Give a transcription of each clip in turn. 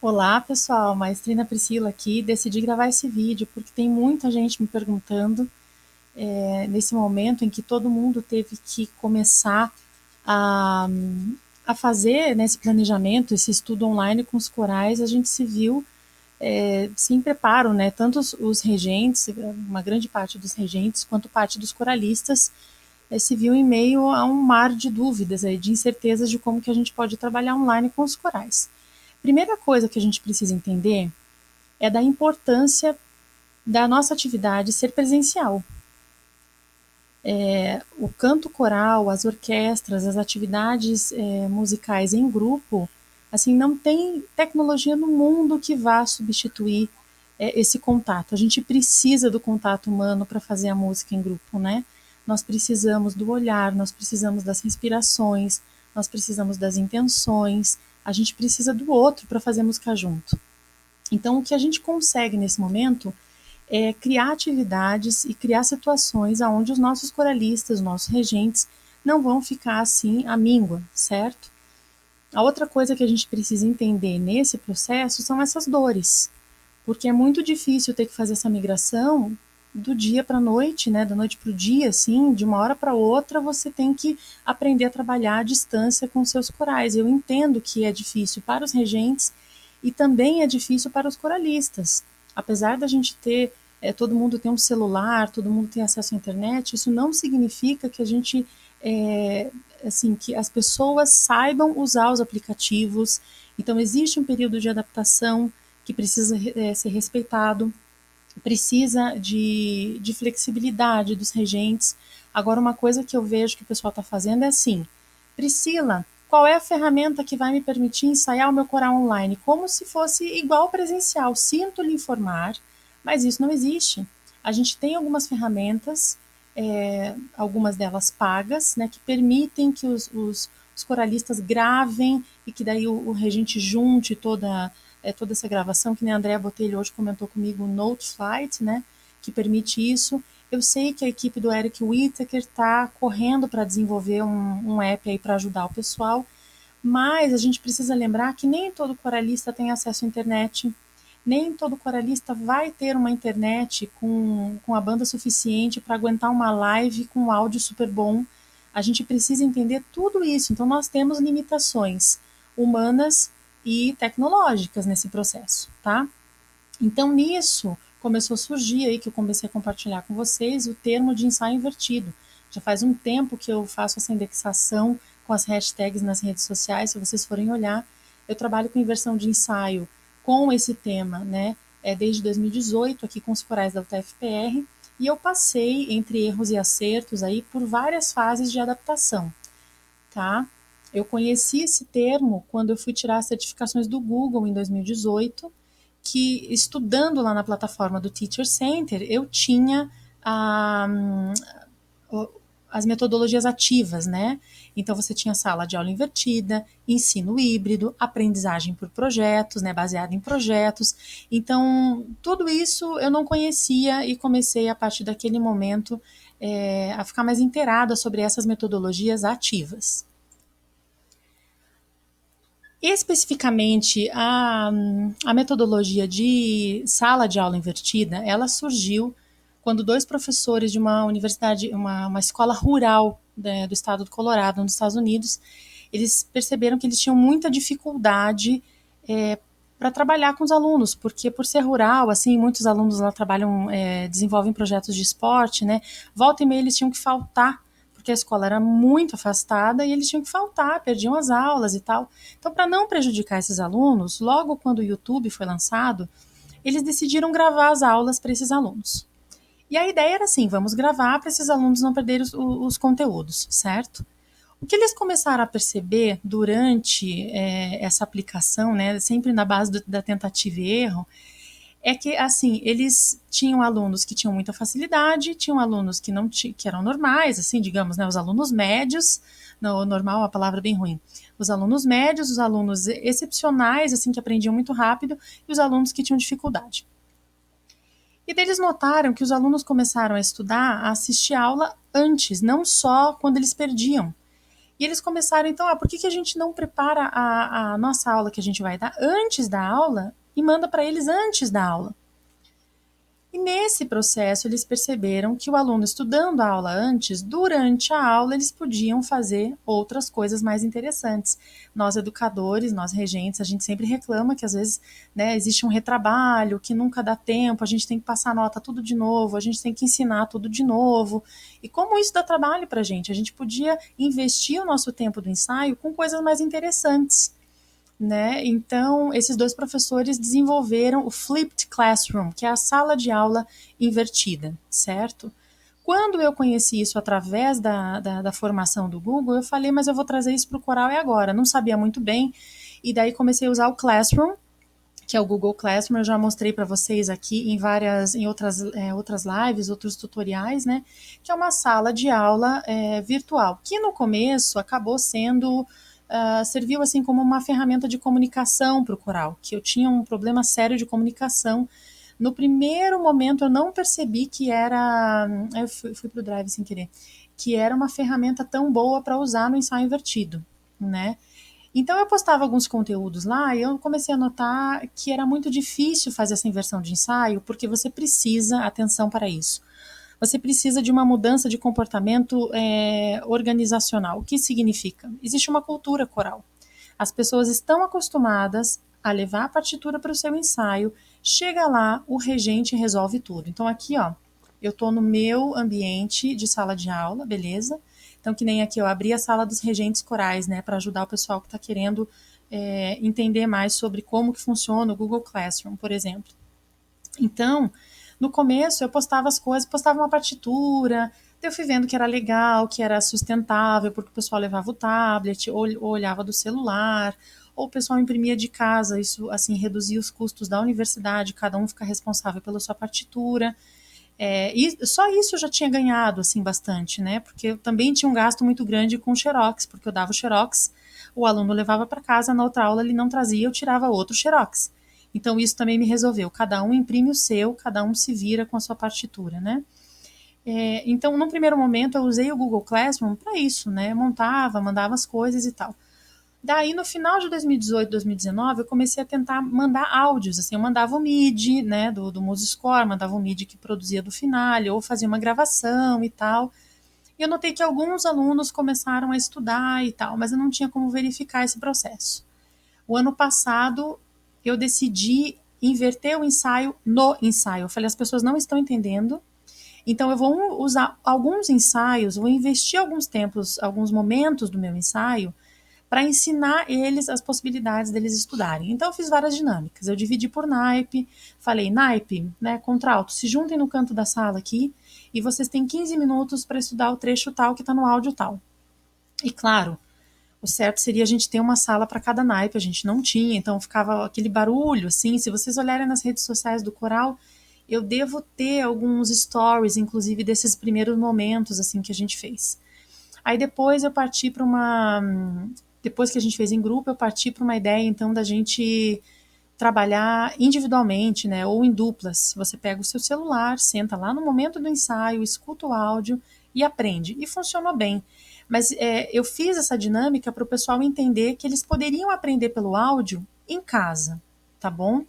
Olá, pessoal, Maestrina Priscila aqui. Decidi gravar esse vídeo porque tem muita gente me perguntando, nesse momento em que todo mundo teve que começar a, a fazer, né, esse planejamento, esse estudo online com os corais, a gente se viu sem preparo, né? Tanto os regentes, uma grande parte dos regentes, quanto parte dos coralistas, se viu em meio a um mar de dúvidas, aí, de incertezas de como que a gente pode trabalhar online com os corais. Primeira coisa que a gente precisa entender é da importância da nossa atividade ser presencial. O canto coral, as orquestras, as atividades musicais em grupo, assim, não tem tecnologia no mundo que vá substituir esse contato. A gente precisa do contato humano para fazer a música em grupo, né? Nós precisamos do olhar, nós precisamos das respirações, nós precisamos das intenções, a gente precisa do outro para fazer música junto. Então, o que a gente consegue nesse momento é criar atividades e criar situações onde os nossos coralistas, os nossos regentes, não vão ficar assim à míngua, certo? A outra coisa que a gente precisa entender nesse processo são essas dores, porque é muito difícil ter que fazer essa migração do dia para a noite, né? Da noite para o dia, assim, de uma hora para outra, você tem que aprender a trabalhar à distância com seus corais. Eu entendo que é difícil para os regentes e também é difícil para os coralistas. Apesar da gente ter, todo mundo tem um celular, todo mundo tem acesso à internet, isso não significa que a gente, assim, que as pessoas saibam usar os aplicativos. Então, existe um período de adaptação que precisa ser respeitado, precisa de flexibilidade dos regentes. Agora, uma coisa que eu vejo que o pessoal está fazendo é assim: Priscila, qual é a ferramenta que vai me permitir ensaiar o meu coral online? Como se fosse igual ao presencial. Sinto lhe informar, mas isso não existe. A gente tem algumas ferramentas, algumas delas pagas, né, que permitem que os coralistas gravem e que daí o regente junte toda essa gravação, que nem a Andrea Botelho hoje comentou comigo, o Noteflight, né, que permite isso. Eu sei que a equipe do Eric Whittaker está correndo para desenvolver um app aí para ajudar o pessoal, mas a gente precisa lembrar que nem todo coralista tem acesso à internet, nem todo coralista vai ter uma internet com a banda suficiente para aguentar uma live com um áudio super bom. A gente precisa entender tudo isso. Então, nós temos limitações humanas e tecnológicas nesse processo, tá? Então, nisso, começou a surgir aí, que eu comecei a compartilhar com vocês, o termo de ensaio invertido. Já faz um tempo que eu faço essa indexação com as hashtags nas redes sociais, se vocês forem olhar, eu trabalho com inversão de ensaio com esse tema, né? Desde 2018, aqui com os corais da UTFPR, e eu passei, entre erros e acertos, aí, por várias fases de adaptação, tá? Eu conheci esse termo quando eu fui tirar as certificações do Google em 2018, que estudando lá na plataforma do Teacher Center, eu tinha a, as metodologias ativas, né? Então você tinha sala de aula invertida, ensino híbrido, aprendizagem por projetos, né, baseada em projetos. Então, tudo isso eu não conhecia e comecei a partir daquele momento a ficar mais inteirada sobre essas metodologias ativas. Especificamente, a metodologia de sala de aula invertida, ela surgiu quando dois professores de uma universidade, uma escola rural, né, do estado do Colorado, nos Estados Unidos, eles perceberam que eles tinham muita dificuldade para trabalhar com os alunos, porque por ser rural, assim, muitos alunos lá trabalham, desenvolvem projetos de esporte, né? Volta e meia eles tinham que faltar porque a escola era muito afastada e eles tinham que faltar, perdiam as aulas e tal. Então, para não prejudicar esses alunos, logo quando o YouTube foi lançado, eles decidiram gravar as aulas para esses alunos. E a ideia era assim: vamos gravar para esses alunos não perderem os conteúdos, certo? O que eles começaram a perceber durante essa aplicação, né, sempre na base da tentativa e erro, é que assim eles tinham alunos que tinham muita facilidade, tinham alunos que não que eram normais, assim, digamos, né, os alunos médios, não, normal é uma palavra bem ruim, os alunos médios, os alunos excepcionais, assim, que aprendiam muito rápido, e os alunos que tinham dificuldade. E daí eles notaram que os alunos começaram a estudar, a assistir aula antes, não só quando eles perdiam. E eles começaram, então, por que a gente não prepara a nossa aula que a gente vai dar antes da aula e manda para eles antes da aula? E nesse processo eles perceberam que o aluno estudando a aula antes, durante a aula eles podiam fazer outras coisas mais interessantes. Nós educadores, nós regentes, a gente sempre reclama que às vezes, né, existe um retrabalho, que nunca dá tempo, a gente tem que passar nota tudo de novo, a gente tem que ensinar tudo de novo. E como isso dá trabalho para a gente podia investir o nosso tempo do ensaio com coisas mais interessantes, né? Então, esses dois professores desenvolveram o Flipped Classroom, que é a sala de aula invertida, certo? Quando eu conheci isso através da formação do Google, eu falei, mas eu vou trazer isso para o Coral e agora. Não sabia muito bem, e daí comecei a usar o Classroom, que é o Google Classroom. Eu já mostrei para vocês aqui em outras lives, outros tutoriais, né? Que é uma sala de aula virtual, que no começo acabou sendo serviu assim como uma ferramenta de comunicação para o coral, que eu tinha um problema sério de comunicação. No primeiro momento eu não percebi que era, eu fui para o Drive sem querer, que era uma ferramenta tão boa para usar no ensaio invertido, né? Então eu postava alguns conteúdos lá e eu comecei a notar que era muito difícil fazer essa inversão de ensaio, porque você precisa atenção para isso. Você precisa de uma mudança de comportamento organizacional. O que significa? Existe uma cultura coral. As pessoas estão acostumadas a levar a partitura para o seu ensaio, chega lá, o regente resolve tudo. Então aqui, ó, eu estou no meu ambiente de sala de aula, beleza? Então que nem aqui eu abri a sala dos regentes corais, né, para ajudar o pessoal que está querendo entender mais sobre como que funciona o Google Classroom, por exemplo. Então, no começo eu postava as coisas, postava uma partitura, eu fui vendo que era legal, que era sustentável, porque o pessoal levava o tablet, ou olhava do celular, ou o pessoal imprimia de casa, isso assim reduzia os custos da universidade, cada um fica responsável pela sua partitura. E só isso eu já tinha ganhado assim bastante, né? Porque eu também tinha um gasto muito grande com o Xerox, porque eu dava o Xerox, o aluno levava para casa, na outra aula ele não trazia, eu tirava outro Xerox. Então isso também me resolveu. Cada um imprime o seu, cada um se vira com a sua partitura, né? Então, num primeiro momento, eu usei o Google Classroom para isso, né? Eu montava, mandava as coisas e tal. Daí, no final de 2018, 2019, eu comecei a tentar mandar áudios. Assim, eu mandava o MIDI, né, do MuseScore, mandava o MIDI que produzia do Finale, ou fazia uma gravação e tal. E eu notei que alguns alunos começaram a estudar e tal, mas eu não tinha como verificar esse processo. O ano passado, eu decidi inverter o ensaio no ensaio. Eu falei, as pessoas não estão entendendo, então eu vou usar alguns ensaios, vou investir alguns tempos, alguns momentos do meu ensaio para ensinar eles as possibilidades deles estudarem. Então eu fiz várias dinâmicas. Eu dividi por naipe, falei, naipe, né, contralto, se juntem no canto da sala aqui e vocês têm 15 minutos para estudar o trecho tal que está no áudio tal. E claro, o certo seria a gente ter uma sala para cada naipe, a gente não tinha, então ficava aquele barulho, assim. Se vocês olharem nas redes sociais do coral, eu devo ter alguns stories, inclusive desses primeiros momentos, assim, que a gente fez. Aí depois eu parti para uma. Depois que a gente fez em grupo, eu parti para uma ideia, então, da gente trabalhar individualmente, né, ou em duplas. Você pega o seu celular, senta lá no momento do ensaio, escuta o áudio e aprende. E funcionou bem. Mas eu fiz essa dinâmica para o pessoal entender que eles poderiam aprender pelo áudio em casa, tá bom?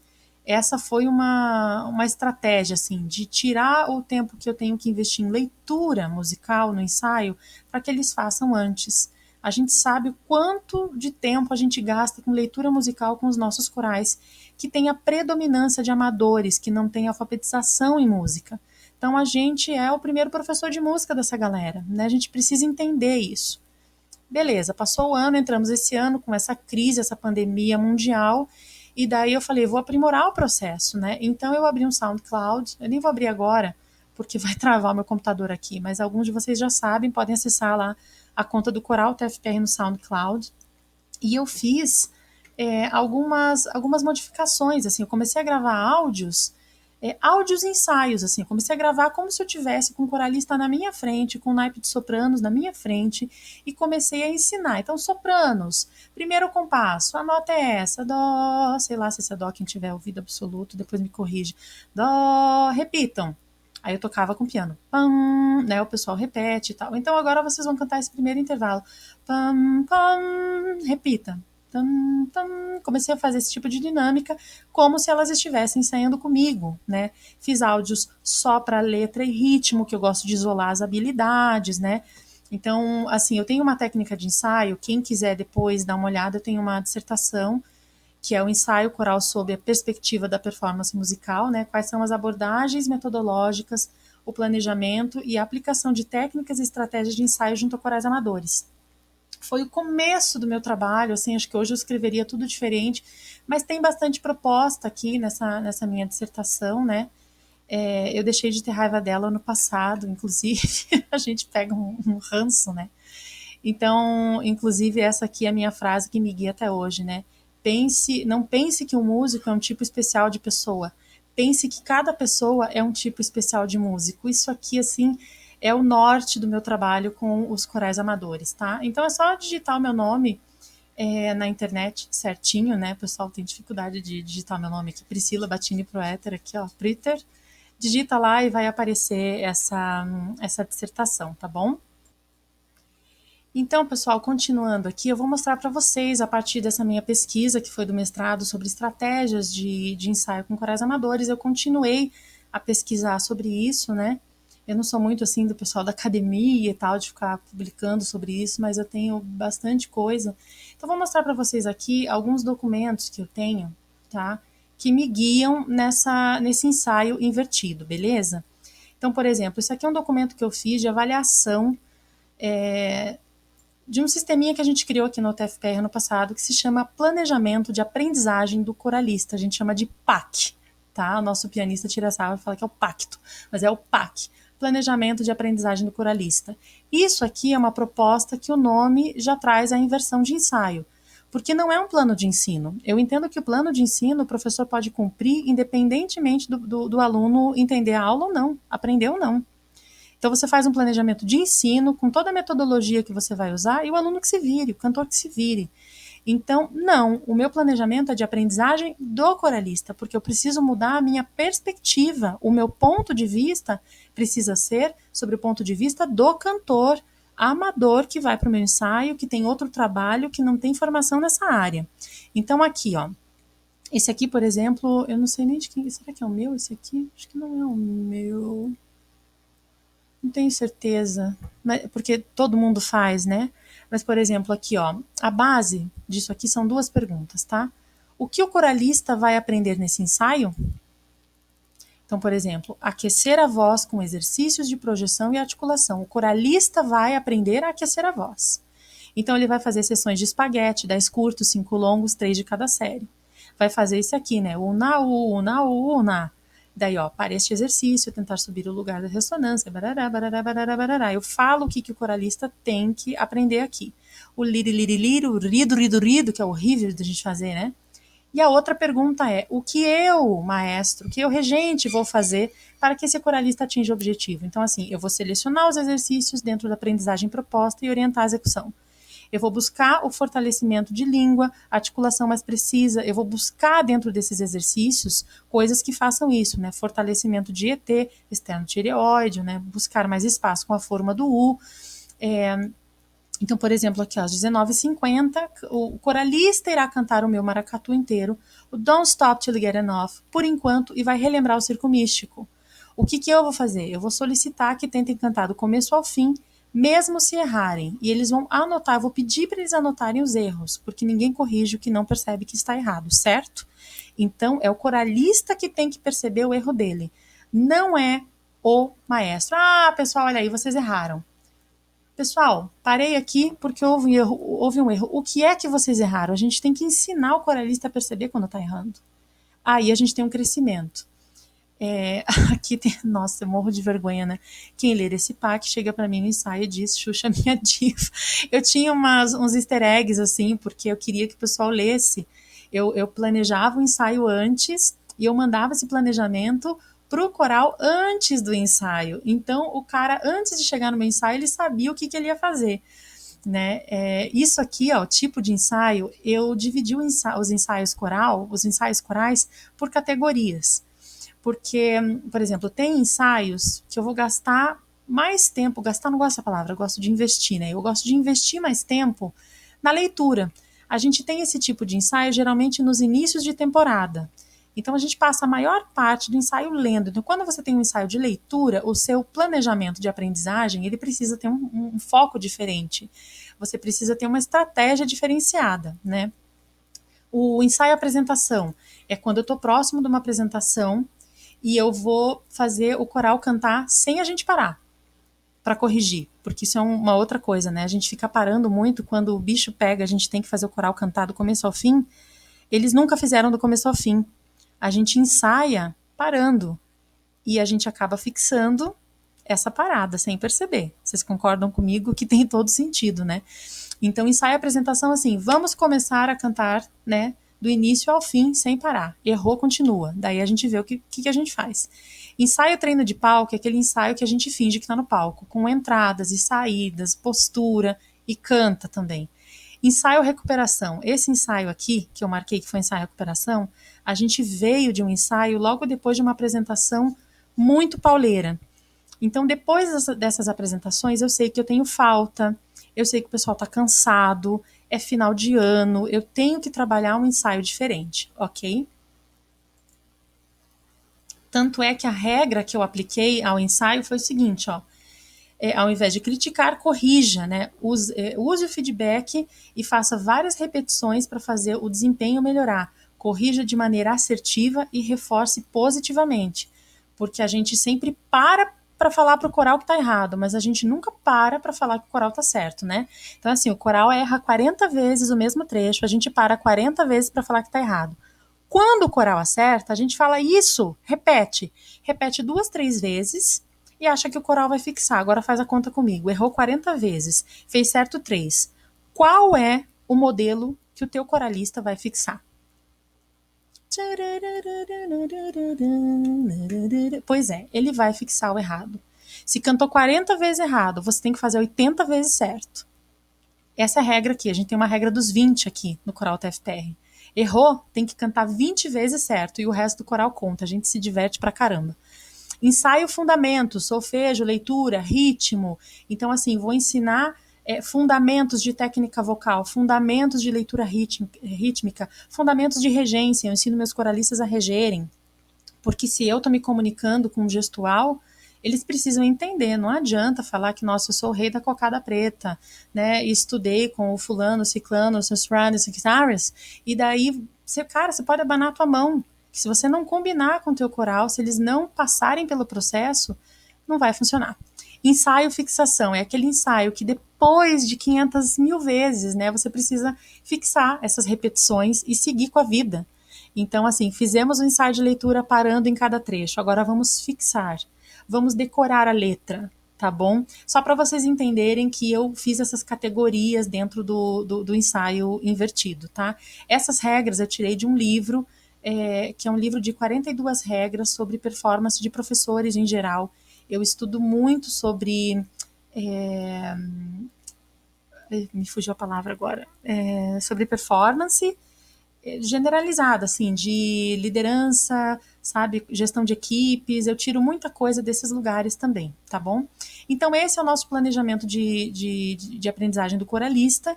Essa foi uma estratégia, assim, de tirar o tempo que eu tenho que investir em leitura musical no ensaio para que eles façam antes. A gente sabe o quanto de tempo a gente gasta com leitura musical com os nossos corais, que tem a predominância de amadores, que não tem alfabetização em música. Então a gente é o primeiro professor de música dessa galera, né? A gente precisa entender isso. Beleza, passou o ano, entramos esse ano com essa crise, essa pandemia mundial, e daí eu falei, vou aprimorar o processo, né? Então eu abri um SoundCloud, eu nem vou abrir agora, porque vai travar o meu computador aqui, mas alguns de vocês já sabem, podem acessar lá a conta do Coral TFPR no SoundCloud. E eu fiz algumas modificações, assim, eu comecei a gravar áudios ensaios, assim, eu comecei a gravar como se eu tivesse com o coralista na minha frente, com o naipe de sopranos na minha frente, e comecei a ensinar. Então, sopranos, primeiro compasso, a nota é essa, dó, sei lá se esse é dó, quem tiver ouvido absoluto, depois me corrige, dó, repitam, Aí eu tocava com piano. Pam, né? O pessoal repete e tal. Então agora vocês vão cantar esse primeiro intervalo. Pam, pam, repita. Tam, tam. Comecei a fazer esse tipo de dinâmica como se elas estivessem ensaiando comigo, né? Fiz áudios só para letra e ritmo, que eu gosto de isolar as habilidades, né? Então, assim, eu tenho uma técnica de ensaio, quem quiser depois dar uma olhada, eu tenho uma dissertação que é o ensaio coral sob a perspectiva da performance musical, né? Quais são as abordagens metodológicas, o planejamento e a aplicação de técnicas e estratégias de ensaio junto a corais amadores. Foi o começo do meu trabalho, assim, acho que hoje eu escreveria tudo diferente, mas tem bastante proposta aqui nessa minha dissertação, né? Eu deixei de ter raiva dela no passado, inclusive, a gente pega um ranço, né? Então, inclusive, essa aqui é a minha frase que me guia até hoje, né? Não pense que um músico é um tipo especial de pessoa. Pense que cada pessoa é um tipo especial de músico. Isso aqui, assim, é o norte do meu trabalho com os corais amadores, tá? Então é só digitar o meu nome na internet certinho, né? O pessoal tem dificuldade de digitar meu nome aqui, Priscila Battini Proeter, aqui, ó, Pritter. Digita lá e vai aparecer essa dissertação, tá bom? Então, pessoal, continuando aqui, eu vou mostrar para vocês, a partir dessa minha pesquisa, que foi do mestrado sobre estratégias de ensaio com corais amadores, eu continuei a pesquisar sobre isso, né? Eu não sou muito assim do pessoal da academia e tal, de ficar publicando sobre isso, mas eu tenho bastante coisa. Então, vou mostrar para vocês aqui alguns documentos que eu tenho, tá? Que me guiam nesse ensaio invertido, beleza? Então, por exemplo, isso aqui é um documento que eu fiz de avaliação de um sisteminha que a gente criou aqui no TFPR ano passado, que se chama Planejamento de Aprendizagem do Coralista. A gente chama de PAC, tá? O nosso pianista tira sarro e fala que é o pacto, mas é o PAC, Planejamento de Aprendizagem do Coralista. Isso aqui é uma proposta que o nome já traz a inversão de ensaio, porque não é um plano de ensino. Eu entendo que o plano de ensino o professor pode cumprir independentemente do aluno entender a aula ou não, aprender ou não. Então você faz um planejamento de ensino com toda a metodologia que você vai usar e o aluno que se vire, o cantor que se vire. Então, não, o meu planejamento é de aprendizagem do coralista, porque eu preciso mudar a minha perspectiva, o meu ponto de vista precisa ser sobre o ponto de vista do cantor amador que vai para o meu ensaio, que tem outro trabalho, que não tem formação nessa área. Então, aqui, ó, esse aqui, por exemplo, eu não sei nem de quem, será que é o meu esse aqui? Acho que não é o meu. Não tenho certeza, porque todo mundo faz, né? Mas, por exemplo, aqui, ó, a base disso aqui são duas perguntas, tá? O que o coralista vai aprender nesse ensaio? Então, por exemplo, aquecer a voz com exercícios de projeção e articulação. O coralista vai aprender a aquecer a voz. Então, ele vai fazer sessões de espaguete, 10 curtos, 5 longos, 3 de cada série. Vai fazer esse aqui, né? Una, una, una. Daí, ó, para este exercício, tentar subir o lugar da ressonância, barará, barará, barará, barará. Eu falo o que o coralista tem que aprender aqui. O liri, liri, liri, o rido, rido, rido, que é horrível de a gente fazer, né? E a outra pergunta é, o que eu, maestro, o que eu, regente, vou fazer para que esse coralista atinja o objetivo? Então, assim, eu vou selecionar os exercícios dentro da aprendizagem proposta e orientar a execução. Eu vou buscar o fortalecimento de língua, articulação mais precisa. Eu vou buscar dentro desses exercícios coisas que façam isso, né? Fortalecimento de ET, externo tireoide, né? Buscar mais espaço com a forma do U. Então, por exemplo, aqui às 19h50, o coralista irá cantar o meu maracatu inteiro, o Don't Stop Till You Get Enough, por enquanto, e vai relembrar o circo místico. O que eu vou fazer? Eu vou solicitar que tentem cantar do começo ao fim, mesmo se errarem. E eles vão anotar, eu vou pedir para eles anotarem os erros, porque ninguém corrige o que não percebe que está errado, certo? Então, é o coralista que tem que perceber o erro dele. Não é o maestro. Ah, pessoal, olha aí, vocês erraram. Pessoal, parei aqui porque houve um erro. O que é que vocês erraram? A gente tem que ensinar o coralista a perceber quando está errando. Aí a gente tem um crescimento. Aqui tem, nossa, eu morro de vergonha, né? Quem ler esse pack chega para mim no ensaio e diz, Xuxa, minha diva. Eu tinha uns easter eggs, assim, porque eu queria que o pessoal lesse. Eu planejava o ensaio antes e eu mandava esse planejamento pro coral antes do ensaio. Então, o cara, antes de chegar no meu ensaio, ele sabia o que ele ia fazer. Né? Isso aqui, ó, o tipo de ensaio, eu dividi os ensaios corais por categorias. porque, por exemplo, tem ensaios que eu vou gastar mais tempo, gastar não gosto dessa palavra, eu gosto de investir, né? Eu gosto de investir mais tempo na leitura. A gente tem esse tipo de ensaio geralmente nos inícios de temporada. Então a gente passa a maior parte do ensaio lendo. Então, quando você tem um ensaio de leitura, o seu planejamento de aprendizagem ele precisa ter um foco diferente. Você precisa ter uma estratégia diferenciada, né? O ensaio apresentação é quando eu estou próximo de uma apresentação e eu vou fazer o coral cantar sem a gente parar para corrigir, porque isso é uma outra coisa, né? A gente fica parando muito quando o bicho pega, a gente tem que fazer o coral cantar do começo ao fim. Eles nunca fizeram do começo ao fim. A gente ensaia parando e a gente acaba fixando essa parada sem perceber. Vocês concordam comigo que tem todo sentido, né? Então, ensaio a apresentação assim, vamos começar a cantar, né, do início ao fim, sem parar. Errou, continua. Daí a gente vê o que a gente faz. Ensaio treino de palco é aquele ensaio que a gente finge que está no palco, com entradas e saídas, postura e canta também. Ensaio recuperação. Esse ensaio aqui, que eu marquei que foi ensaio recuperação, a gente veio de um ensaio logo depois de uma apresentação muito pauleira. Então, depois dessas apresentações, eu sei que eu tenho falta, eu sei que o pessoal está cansado, é final de ano, eu tenho que trabalhar um ensaio diferente, ok? Tanto é que a regra que eu apliquei ao ensaio foi o seguinte, ó, ao invés de criticar, corrija, né? Use o feedback e faça várias repetições para fazer o desempenho melhorar. Corrija de maneira assertiva e reforce positivamente, porque a gente sempre para falar para o coral que está errado, mas a gente nunca para falar que o coral está certo, né? Então, assim, o coral erra 40 vezes o mesmo trecho, a gente para 40 vezes para falar que está errado. Quando o coral acerta, a gente fala isso, repete. Repete 2, 3 vezes e acha que o coral vai fixar. Agora faz a conta comigo. Errou 40 vezes, fez certo 3. Qual é o modelo que o teu coralista vai fixar? Pois é, ele vai fixar o errado. Se cantou 40 vezes errado, você tem que fazer 80 vezes certo. Essa é a regra aqui. A gente tem uma regra dos 20 aqui no coral TFPR. Errou, tem que cantar 20 vezes certo e o resto do coral conta. A gente se diverte pra caramba. Ensaio fundamento, solfejo, leitura, ritmo. Então, assim, vou ensinar fundamentos de técnica vocal, fundamentos de leitura rítmica, fundamentos de regência. Eu ensino meus coralistas a regerem. Porque se eu estou me comunicando com gestual, eles precisam entender. Não adianta falar que, nossa, eu sou o rei da cocada preta, né? E estudei com o fulano, ciclano, os sopranos, guitarras, e daí, cara, você pode abanar a tua mão. Que se você não combinar com o teu coral, se eles não passarem pelo processo, não vai funcionar. Ensaio fixação é aquele ensaio que depois de 500 mil vezes, né, você precisa fixar essas repetições e seguir com a vida. Então, assim, fizemos o ensaio de leitura parando em cada trecho. Agora vamos fixar. Vamos decorar a letra, tá bom? Só para vocês entenderem que eu fiz essas categorias dentro do ensaio invertido, tá? Essas regras eu tirei de um livro, que é um livro de 42 regras sobre performance de professores em geral. Eu estudo muito sobre. Me fugiu a palavra agora. Sobre performance generalizada, assim, de liderança, sabe, gestão de equipes, eu tiro muita coisa desses lugares também, tá bom? Então, esse é o nosso planejamento de aprendizagem do coralista,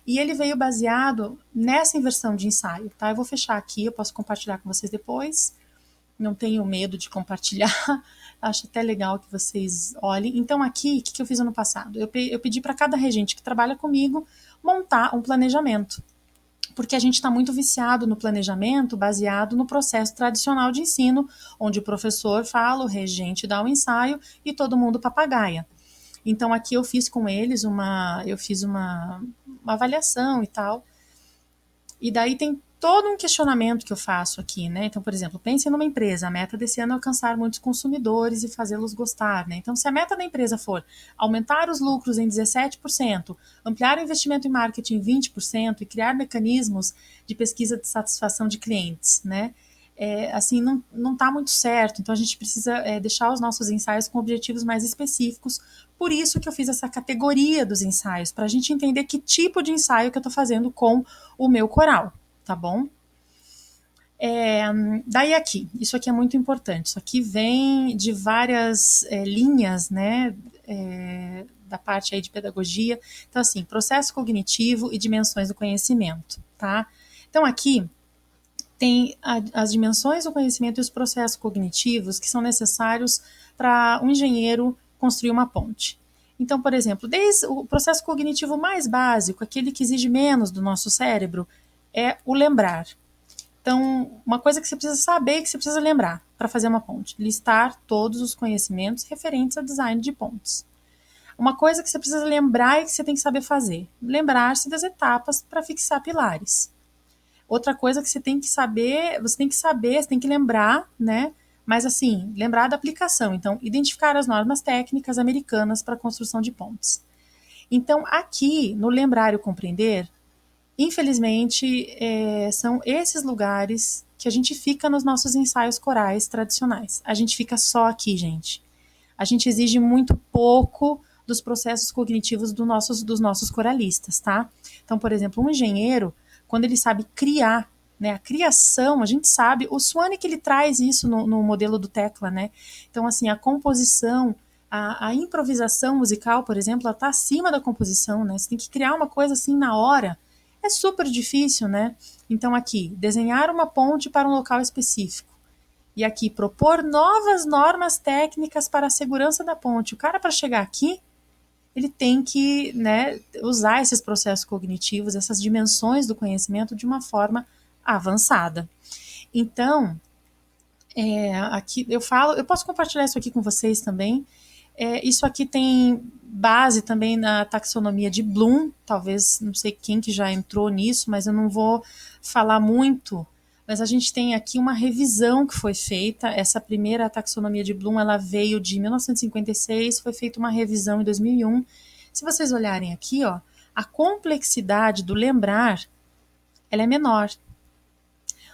e ele veio baseado nessa inversão de ensaio, tá? Eu vou fechar aqui, eu posso compartilhar com vocês depois, não tenho medo de compartilhar, acho até legal que vocês olhem. Então, aqui, o que eu fiz ano passado? Eu pedi para cada regente que trabalha comigo montar um planejamento, porque a gente está muito viciado no planejamento baseado no processo tradicional de ensino, onde o professor fala, o regente dá o ensaio e todo mundo papagaia. Então aqui eu fiz com eles uma avaliação e tal, e daí tem todo um questionamento que eu faço aqui, né? Então, por exemplo, pense numa empresa, a meta desse ano é alcançar muitos consumidores e fazê-los gostar, né? Então, se a meta da empresa for aumentar os lucros em 17%, ampliar o investimento em marketing em 20% e criar mecanismos de pesquisa de satisfação de clientes, né? Assim, não está muito certo, então a gente precisa deixar os nossos ensaios com objetivos mais específicos. Por isso que eu fiz essa categoria dos ensaios, para a gente entender que tipo de ensaio que eu estou fazendo com o meu coral, tá bom? Daí aqui, isso aqui é muito importante. Isso aqui vem de várias linhas, né, da parte aí de pedagogia. Então, assim, processo cognitivo e dimensões do conhecimento, tá? Então, aqui tem as dimensões do conhecimento e os processos cognitivos que são necessários para um engenheiro construir uma ponte. Então, por exemplo, desde o processo cognitivo mais básico, aquele que exige menos do nosso cérebro, é o lembrar. Então, uma coisa que você precisa saber, que você precisa lembrar para fazer uma ponte, listar todos os conhecimentos referentes a design de pontes. Uma coisa que você precisa lembrar e que você tem que saber fazer, lembrar-se das etapas para fixar pilares. Outra coisa que você tem que saber, você tem que lembrar, né? Mas assim, lembrar da aplicação. Então, identificar as normas técnicas americanas para a construção de pontes. Então, aqui, no lembrar e compreender, infelizmente, são esses lugares que a gente fica nos nossos ensaios corais tradicionais. A gente fica só aqui, gente. A gente exige muito pouco dos processos cognitivos dos nossos coralistas, tá? Então, por exemplo, um engenheiro, quando ele sabe criar, né, a criação, a gente sabe, o Swann que ele traz isso no modelo do Tekla, né? Então, assim, a composição, a improvisação musical, por exemplo, ela está acima da composição, né? Você tem que criar uma coisa assim na hora. É super difícil, né? Então, aqui, desenhar uma ponte para um local específico. E aqui, propor novas normas técnicas para a segurança da ponte. O cara, para chegar aqui, ele tem que, né, usar esses processos cognitivos, essas dimensões do conhecimento de uma forma avançada. Então, aqui eu posso compartilhar isso aqui com vocês também. Isso aqui tem base também na taxonomia de Bloom, talvez, não sei quem que já entrou nisso, mas eu não vou falar muito. Mas a gente tem aqui uma revisão que foi feita. Essa primeira taxonomia de Bloom, ela veio de 1956, foi feita uma revisão em 2001. Se vocês olharem aqui, ó, a complexidade do lembrar, ela é menor.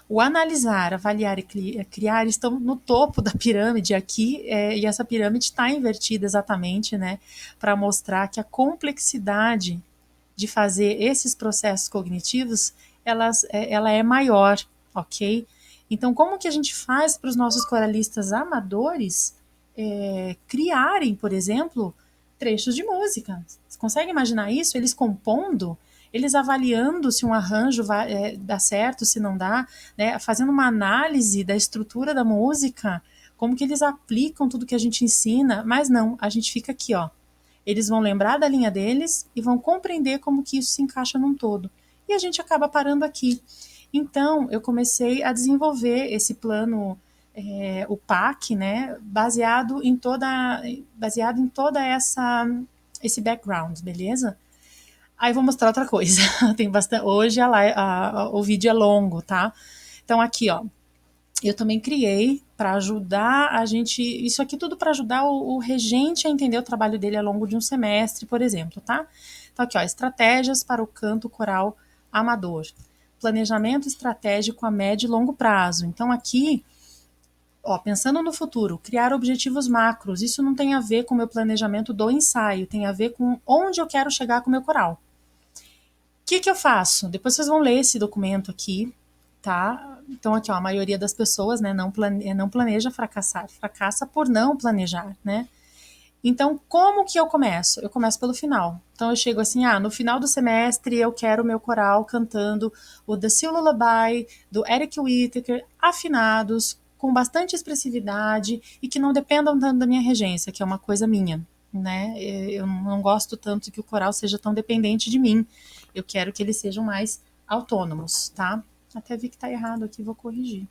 O analisar, avaliar e criar estão no topo da pirâmide aqui, e essa pirâmide está invertida exatamente, né, para mostrar que a complexidade de fazer esses processos cognitivos, ela é maior, ok? Então, como que a gente faz para os nossos coralistas amadores criarem, por exemplo, trechos de música? Você consegue imaginar isso? Eles compondo, eles avaliando se um arranjo dá certo, se não dá, né? Fazendo uma análise da estrutura da música, como que eles aplicam tudo que a gente ensina, mas não, a gente fica aqui, ó. Eles vão lembrar da linha deles e vão compreender como que isso se encaixa num todo. E a gente acaba parando aqui. Então, eu comecei a desenvolver esse plano, o PAC, né, baseado em toda esse background, beleza? Aí vou mostrar outra coisa. Tem bastante. Hoje o vídeo é longo, tá? Então aqui, ó, eu também criei para ajudar a gente. Isso aqui tudo para ajudar o regente a entender o trabalho dele ao longo de um semestre, por exemplo, tá? Então aqui, ó, estratégias para o canto coral amador. Planejamento estratégico a médio e longo prazo. Então aqui, ó, pensando no futuro, criar objetivos macros. Isso não tem a ver com o meu planejamento do ensaio, tem a ver com onde eu quero chegar com o meu coral. O que eu faço? Depois vocês vão ler esse documento aqui, tá? Então, aqui, ó, a maioria das pessoas, né, não planeja fracassar, fracassa por não planejar, né? Então, como que eu começo? Eu começo pelo final. Então, eu chego assim, no final do semestre eu quero o meu coral cantando o The Sea Lullaby, do Eric Whittaker, afinados, com bastante expressividade e que não dependam tanto da minha regência, que é uma coisa minha, né? Eu não gosto tanto que o coral seja tão dependente de mim. Eu quero que eles sejam mais autônomos, tá? Até vi que tá errado aqui, vou corrigir.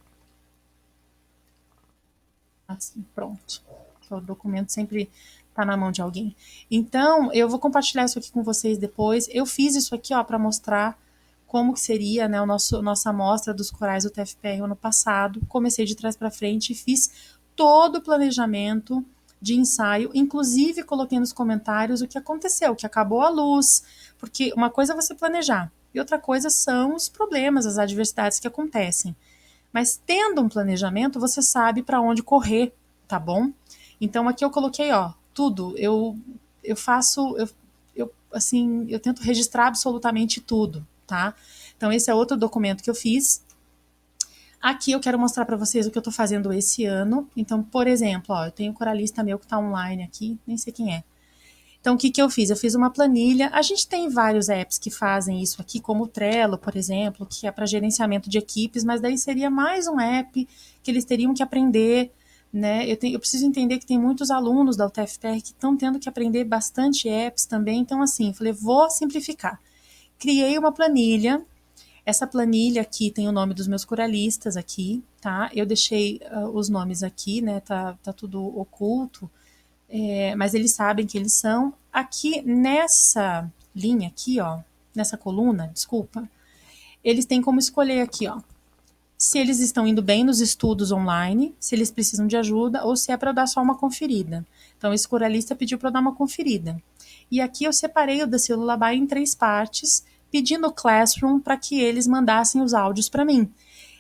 Assim, pronto. O documento sempre tá na mão de alguém. Então, eu vou compartilhar isso aqui com vocês depois. Eu fiz isso aqui, ó, para mostrar como que seria, né, nossa amostra dos corais do TFPR ano passado. Comecei de trás para frente e fiz todo o planejamento de ensaio, inclusive coloquei nos comentários o que aconteceu, que acabou a luz, porque uma coisa é você planejar e outra coisa são os problemas, as adversidades que acontecem. Mas tendo um planejamento, você sabe para onde correr, tá bom? Então aqui eu coloquei, ó, tudo. Eu faço, assim, eu tento registrar absolutamente tudo, tá? Então esse é outro documento que eu fiz. Aqui eu quero mostrar para vocês o que eu estou fazendo esse ano. Então, por exemplo, ó, eu tenho um coralista meu que está online aqui, nem sei quem é. Então, o que, que eu fiz? Eu fiz uma planilha. A gente tem vários apps que fazem isso aqui, como o Trello, por exemplo, que é para gerenciamento de equipes, mas daí seria mais um app que eles teriam que aprender, né? Eu preciso entender que tem muitos alunos da UTFPR que estão tendo que aprender bastante apps também. Então, assim, falei, vou simplificar. Criei uma planilha. Essa planilha aqui tem o nome dos meus coralistas aqui, tá? Eu deixei os nomes aqui, né? Tá tudo oculto, mas eles sabem que eles são. Aqui nessa linha aqui, ó, nessa coluna, desculpa, eles têm como escolher aqui, ó, se eles estão indo bem nos estudos online, se eles precisam de ajuda ou se é para eu dar só uma conferida. Então, esse coralista pediu para eu dar uma conferida. E aqui eu separei o da Lullaby em 3 partes, pedindo o Classroom para que eles mandassem os áudios para mim.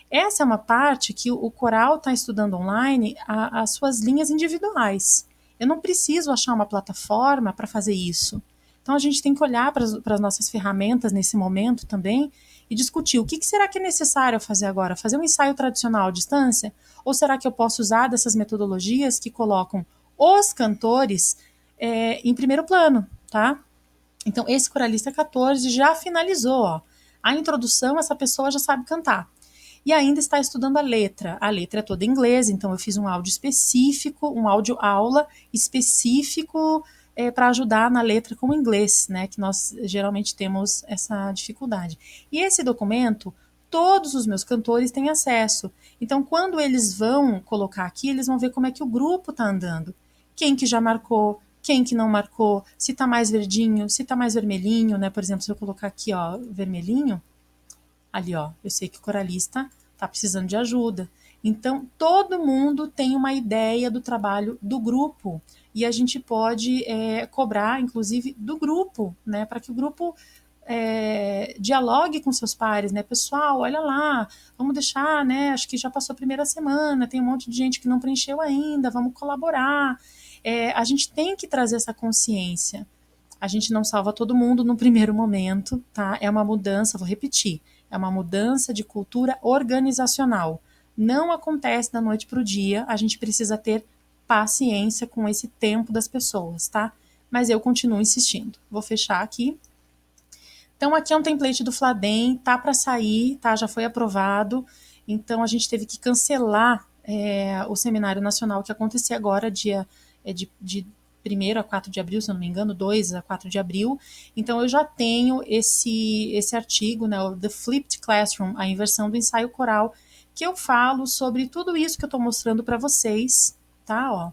Essa é uma parte que o coral está estudando online as suas linhas individuais. Eu não preciso achar uma plataforma para fazer isso. Então a gente tem que olhar para as nossas ferramentas nesse momento também e discutir o que será que é necessário fazer agora? Fazer um ensaio tradicional à distância? Ou será que eu posso usar dessas metodologias que colocam os cantores em primeiro plano, tá? Então esse coralista 14 já finalizou, ó. A introdução, essa pessoa já sabe cantar e ainda está estudando a letra. A letra é toda em inglês, então eu fiz um áudio específico, um áudio aula específico para ajudar na letra com o inglês, né? Que nós geralmente temos essa dificuldade. E esse documento, todos os meus cantores têm acesso. Então, quando eles vão colocar aqui, eles vão ver como é que o grupo está andando. Quem que já marcou, quem que não marcou, se está mais verdinho, se está mais vermelhinho, né? Por exemplo, se eu colocar aqui, ó, vermelhinho, ali, ó, eu sei que o coralista está precisando de ajuda. Então, todo mundo tem uma ideia do trabalho do grupo e a gente pode cobrar, inclusive, do grupo, né, para que o grupo dialogue com seus pares, né, pessoal, olha lá, vamos deixar, né, acho que já passou a primeira semana, tem um monte de gente que não preencheu ainda, vamos colaborar. A gente tem que trazer essa consciência. A gente não salva todo mundo no primeiro momento, tá? É uma mudança, vou repetir, é uma mudança de cultura organizacional. Não acontece da noite para o dia, a gente precisa ter paciência com esse tempo das pessoas, tá? Mas eu continuo insistindo. Vou fechar aqui. Então, aqui é um template do Fladem, tá para sair, tá? Já foi aprovado. Então, a gente teve que cancelar o seminário nacional que acontecia agora, dia de 1º a 4 de abril, se eu não me engano, 2 a 4 de abril. Então, eu já tenho esse artigo, né, o The Flipped Classroom, a inversão do ensaio coral, que eu falo sobre tudo isso que eu estou mostrando para vocês, tá? Ó,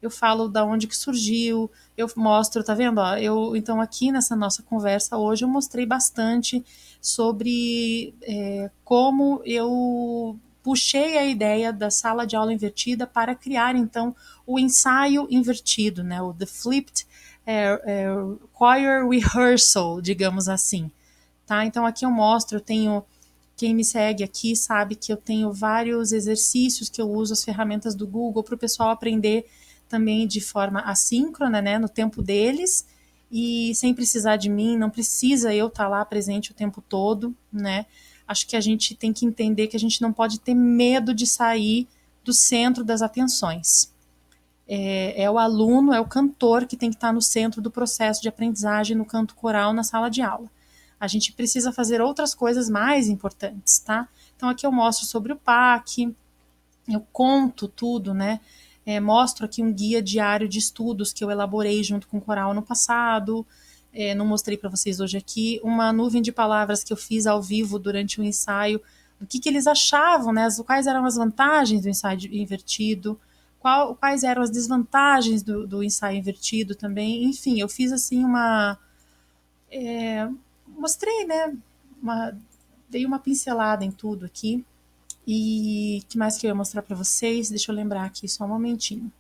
eu falo da onde que surgiu, eu mostro, tá vendo? Ó, então, aqui nessa nossa conversa hoje, eu mostrei bastante sobre como eu puxei a ideia da sala de aula invertida para criar, então, o ensaio invertido, né? O The Flipped Choir Rehearsal, digamos assim. Tá? Então, aqui eu mostro, eu tenho... Quem me segue aqui sabe que eu tenho vários exercícios que eu uso as ferramentas do Google para o pessoal aprender também de forma assíncrona, né, no tempo deles e sem precisar de mim, não precisa eu estar lá presente o tempo todo, né? Acho que a gente tem que entender que a gente não pode ter medo de sair do centro das atenções. É o aluno, é o cantor que tem que estar no centro do processo de aprendizagem no canto coral na sala de aula. A gente precisa fazer outras coisas mais importantes, tá? Então aqui eu mostro sobre o PAC, eu conto tudo, né? Mostro aqui um guia diário de estudos que eu elaborei junto com o coral no passado. Não mostrei para vocês hoje aqui. Uma nuvem de palavras que eu fiz ao vivo durante o ensaio. O que eles achavam, né? Quais eram as vantagens do ensaio invertido, quais eram as desvantagens do ensaio invertido também. Enfim, eu fiz assim mostrei, né? Dei uma pincelada em tudo aqui. E o que mais que eu ia mostrar para vocês? Deixa eu lembrar aqui só um momentinho.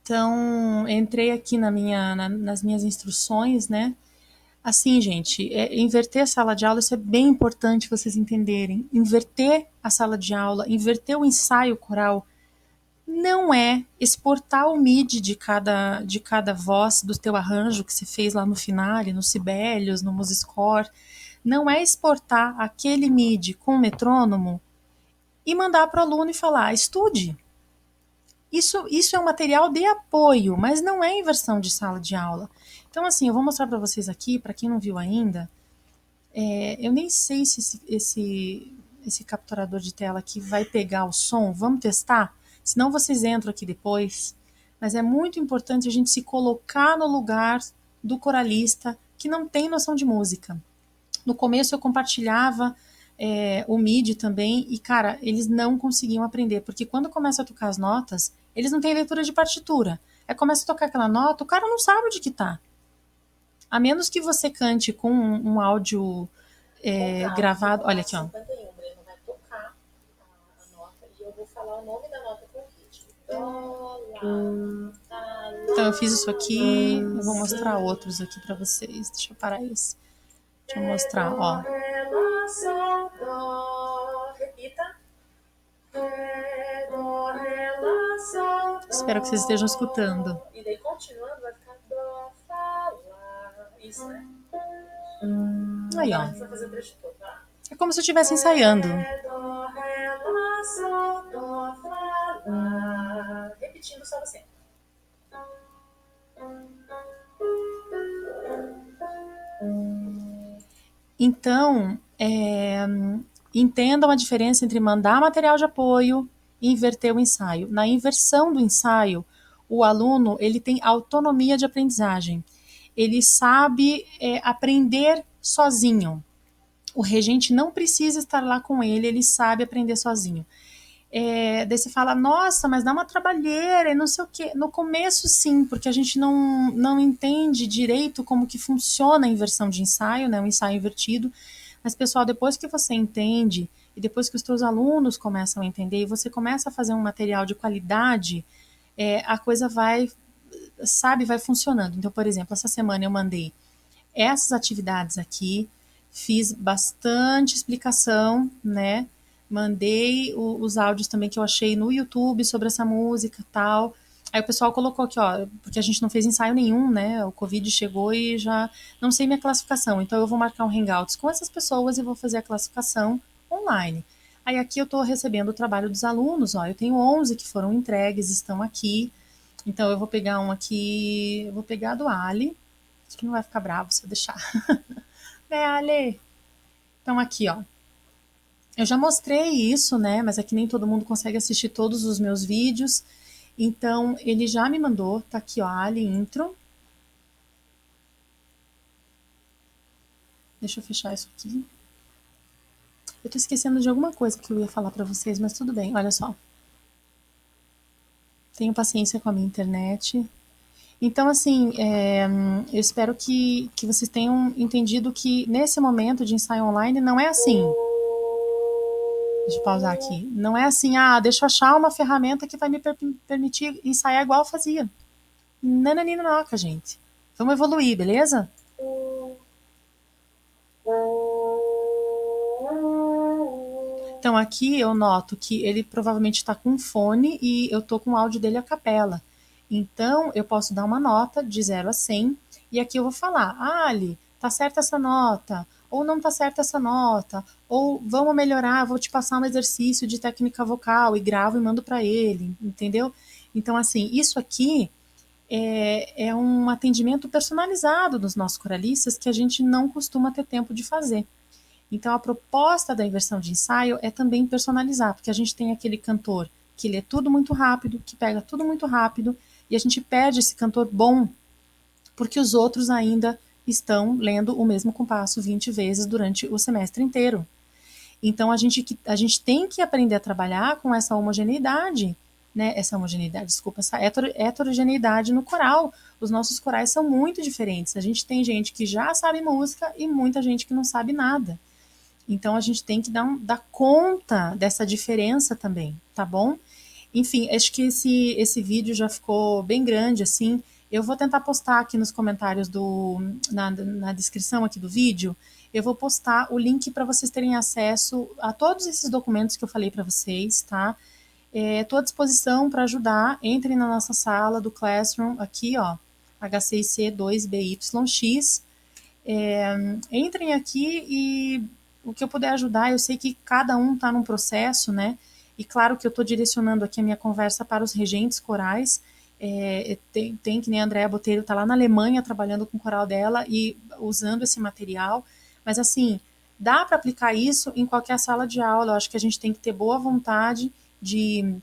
Então, entrei aqui nas minhas instruções, né? Assim, gente, inverter a sala de aula, isso é bem importante vocês entenderem. Inverter a sala de aula, inverter o ensaio coral, não é exportar o MIDI de cada voz do teu arranjo que você fez lá no Finale, no Sibelius, no Musiscore. não é exportar aquele MIDI com metrônomo e mandar para o aluno e falar, estude. Isso é um material de apoio, mas não é inversão de sala de aula. Então, assim, eu vou mostrar para vocês aqui, para quem não viu ainda, eu nem sei se esse capturador de tela aqui vai pegar o som. Vamos testar? Senão vocês entram aqui depois. Mas é muito importante a gente se colocar no lugar do coralista que não tem noção de música. No começo eu compartilhava o MIDI também e, cara, eles não conseguiam aprender, porque quando começa a tocar as notas, eles não têm leitura de partitura. Aí começa a tocar aquela nota, o cara não sabe onde que tá. A menos que você cante com um áudio gravado. Olha aqui, ó. Vai tocar a nota e eu vou falar o nome da nota com ritmo. Então eu fiz isso aqui, eu vou mostrar outros aqui para vocês. Deixa eu parar esse. Deixa eu mostrar, ó. Repita. Espero que vocês estejam escutando. E daí continuando vai ficar dó, fala. Isso, né? Aí, ó. É como se eu estivesse ensaiando. Repetindo só você. Então, entendam a diferença entre mandar material de apoio e inverter o ensaio. Na inversão do ensaio, o aluno ele tem autonomia de aprendizagem. Ele sabe aprender sozinho. O regente não precisa estar lá com ele sabe aprender sozinho. Daí você fala, nossa, mas dá uma trabalheira e não sei o quê. No começo, sim, porque a gente não entende direito como que funciona a inversão de ensaio, né, o ensaio invertido. Mas, pessoal, depois que você entende e depois que os seus alunos começam a entender e você começa a fazer um material de qualidade, a coisa vai funcionando. Então, por exemplo, essa semana eu mandei essas atividades aqui, fiz bastante explicação, né? Mandei os áudios também que eu achei no YouTube sobre essa música e tal. Aí o pessoal colocou aqui, ó, porque a gente não fez ensaio nenhum, né? O Covid chegou e já não sei minha classificação. Então eu vou marcar um Hangouts com essas pessoas e vou fazer a classificação online. Aí aqui eu estou recebendo o trabalho dos alunos, ó. Eu tenho 11 que foram entregues, estão aqui. Então eu vou pegar um aqui, eu vou pegar do Ali. Acho que não vai ficar bravo se eu deixar. Né, Ale? Então aqui, ó. Eu já mostrei isso, né? Mas aqui nem todo mundo consegue assistir todos os meus vídeos. Então, ele já me mandou, tá aqui, ó, Ali Intro. Deixa eu fechar isso aqui. Eu tô esquecendo de alguma coisa que eu ia falar pra vocês, mas tudo bem, olha só. Tenho paciência com a minha internet. Então, assim, eu espero que vocês tenham entendido que nesse momento de ensaio online não é assim. Deixa eu pausar aqui. Não é assim, deixa eu achar uma ferramenta que vai me permitir ensaiar igual eu fazia. Nananinoca, gente. Vamos evoluir, beleza? Então aqui eu noto que ele provavelmente está com um fone e eu tô com o áudio dele a capela. Então eu posso dar uma nota de 0 a 100 e aqui eu vou falar, Ali, tá certa essa nota, ou não tá certa essa nota, ou vamos melhorar, vou te passar um exercício de técnica vocal e gravo e mando para ele, entendeu? Então assim, isso aqui é um atendimento personalizado dos nossos coralistas que a gente não costuma ter tempo de fazer. Então, a proposta da inversão de ensaio é também personalizar, porque a gente tem aquele cantor que lê tudo muito rápido, que pega tudo muito rápido, e a gente perde esse cantor bom, porque os outros ainda estão lendo o mesmo compasso 20 vezes durante o semestre inteiro. Então, a gente tem que aprender a trabalhar com essa homogeneidade, né? Desculpa, essa heterogeneidade no coral. Os nossos corais são muito diferentes. A gente tem gente que já sabe música e muita gente que não sabe nada. Então a gente tem que dar conta dessa diferença também, tá bom? Enfim, acho que esse vídeo já ficou bem grande, assim. Eu vou tentar postar aqui nos comentários na descrição aqui do vídeo. Eu vou postar o link para vocês terem acesso a todos esses documentos que eu falei para vocês, tá? Estou à disposição para ajudar. Entrem na nossa sala do Classroom aqui, ó, HCIC 2BYX. Entrem aqui e o que eu puder ajudar, eu sei que cada um está num processo, né? E claro que eu estou direcionando aqui a minha conversa para os regentes corais. Tem que nem a Andréa Botelho está lá na Alemanha trabalhando com o coral dela e usando esse material. Mas assim, dá para aplicar isso em qualquer sala de aula. Eu acho que a gente tem que ter boa vontade de,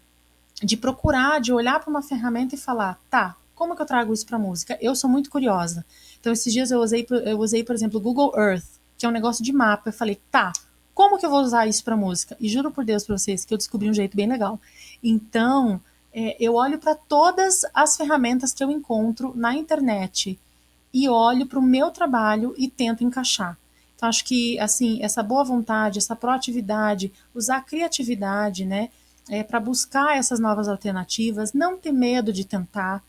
de procurar, de olhar para uma ferramenta e falar, tá, como que eu trago isso para música? Eu sou muito curiosa. Então, esses dias eu usei, por exemplo, o Google Earth, que é um negócio de mapa. Eu falei, tá, como que eu vou usar isso para música? E juro por Deus para vocês que eu descobri um jeito bem legal. Então, eu olho para todas as ferramentas que eu encontro na internet e olho para o meu trabalho e tento encaixar. Então, acho que, assim, essa boa vontade, essa proatividade, usar a criatividade, né, para buscar essas novas alternativas, não ter medo de tentar,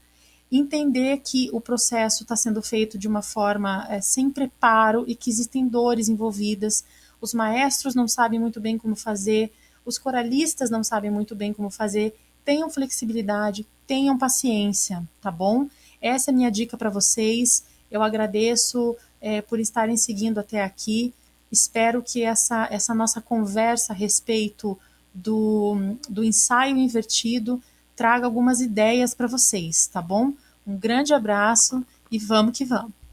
entender que o processo está sendo feito de uma forma sem preparo e que existem dores envolvidas. Os maestros não sabem muito bem como fazer, os coralistas não sabem muito bem como fazer. Tenham flexibilidade, tenham paciência, tá bom? Essa é a minha dica para vocês. Eu agradeço por estarem seguindo até aqui. Espero que essa nossa conversa a respeito do ensaio invertido traga algumas ideias para vocês, tá bom? Um grande abraço e vamos que vamos.